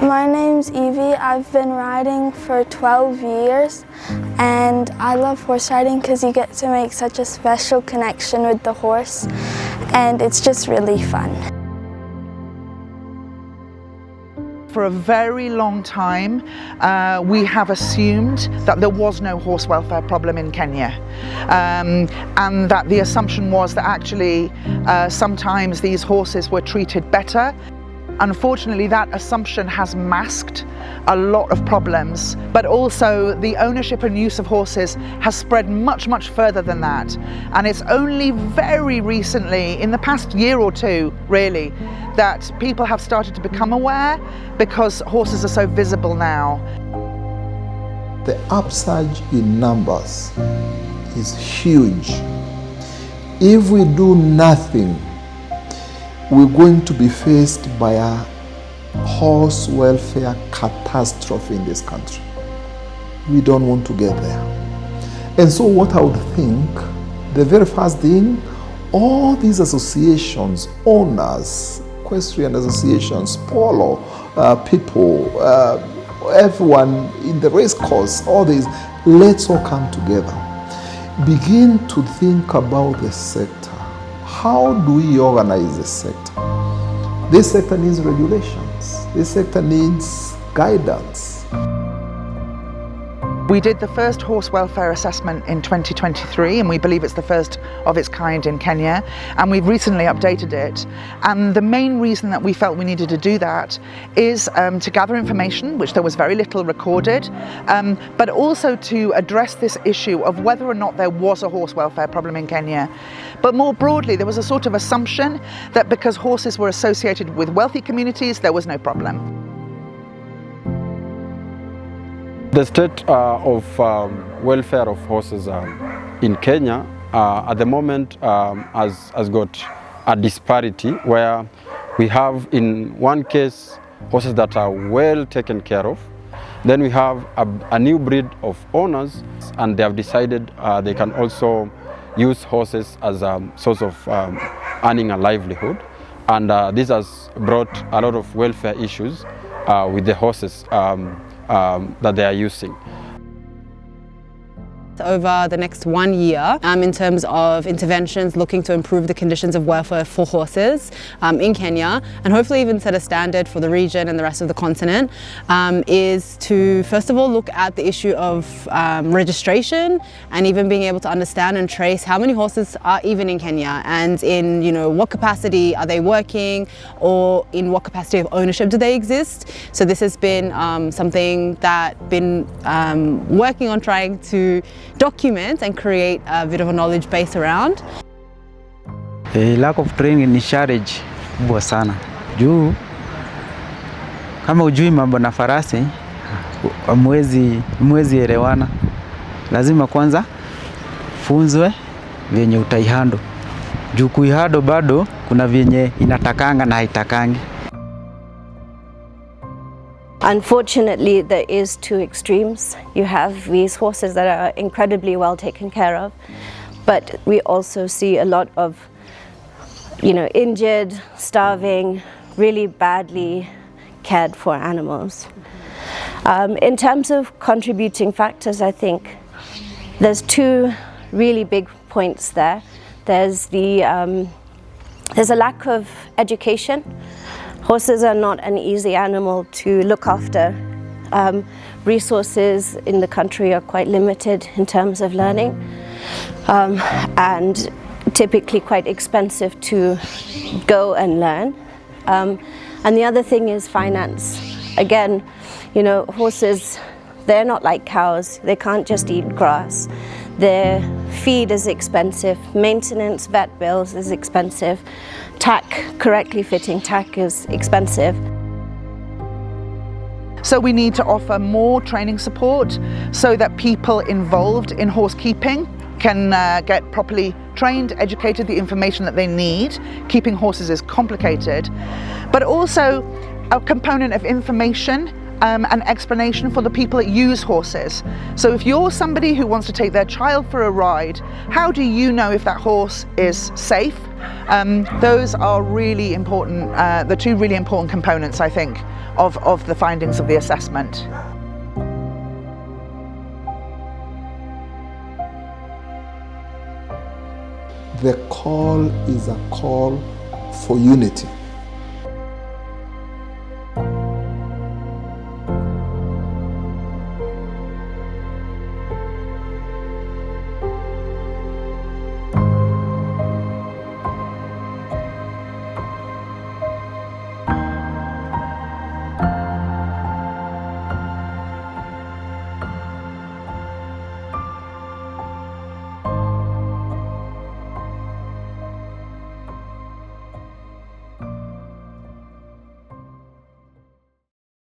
My name's Evie. I've been riding for 12 years and I love horse riding because you get to make such a special connection with the horse and it's just really fun. For a very long time, we have assumed that there was no horse welfare problem in Kenya, and that the assumption was that actually sometimes these horses were treated better. Unfortunately, that assumption has masked a lot of problems, but also the ownership and use of horses has spread much, much further than that. And it's only very recently, in the past year or two, really, that people have started to become aware because horses are so visible now. The upsurge in numbers is huge. If we do nothing, we're going to be faced by a horse welfare catastrophe in this country. We don't want to get there. And so what I would think, the very first thing, all these associations, owners, equestrian associations, polo people, everyone in the race course, all these, let's all come together. Begin to think about the sector. How do we organize this sector? This sector needs regulations. This sector needs guidance. We did the first horse welfare assessment in 2023 and we believe it's the first of its kind in Kenya, and we've recently updated it. And the main reason that we felt we needed to do that is to gather information, which there was very little recorded, but also to address this issue of whether or not there was a horse welfare problem in Kenya. But more broadly, there was a sort of assumption that because horses were associated with wealthy communities, there was no problem. The state of welfare of horses in Kenya at the moment has got a disparity where we have in one case horses that are well taken care of. Then we have a new breed of owners and they have decided they can also use horses as a source of earning a livelihood. And this has brought a lot of welfare issues with the horses that they are using. Over the next 1 year, in terms of interventions looking to improve the conditions of welfare for horses in Kenya, and hopefully even set a standard for the region and the rest of the continent, is to first of all look at the issue of registration and even being able to understand and trace how many horses are even in Kenya and in what capacity are they working or in what capacity of ownership do they exist. So this has been something that been working on trying to document and create a bit of a knowledge base around. The lack of training ni challenge kubwa sana. Juu kama ujui mambo na farasi mwezi elewana. Lazima kwanza funzwe vyenye utaihando. Juu kuihando bado kuna vyenye inatakanga na haitakangi. Unfortunately, there is two extremes. You have these horses that are incredibly well taken care of, but we also see a lot of, injured, starving, really badly cared for animals. In terms of contributing factors, I think there's two really big points there. There's a lack of education. Horses are not an easy animal to look after. Resources in the country are quite limited in terms of learning, and typically quite expensive to go and learn. And the other thing is finance. Again, horses, they're not like cows. They can't just eat grass. Their feed is expensive, maintenance, vet bills is expensive, tack, correctly fitting tack is expensive. So we need to offer more training support so that people involved in horse keeping can get properly trained, educated, the information that they need. Keeping horses is complicated, but also a component of information an explanation for the people that use horses. So if you're somebody who wants to take their child for a ride, how do you know if that horse is safe? Those are really important, the two really important components, I think, of the findings of the assessment. The call is a call for unity.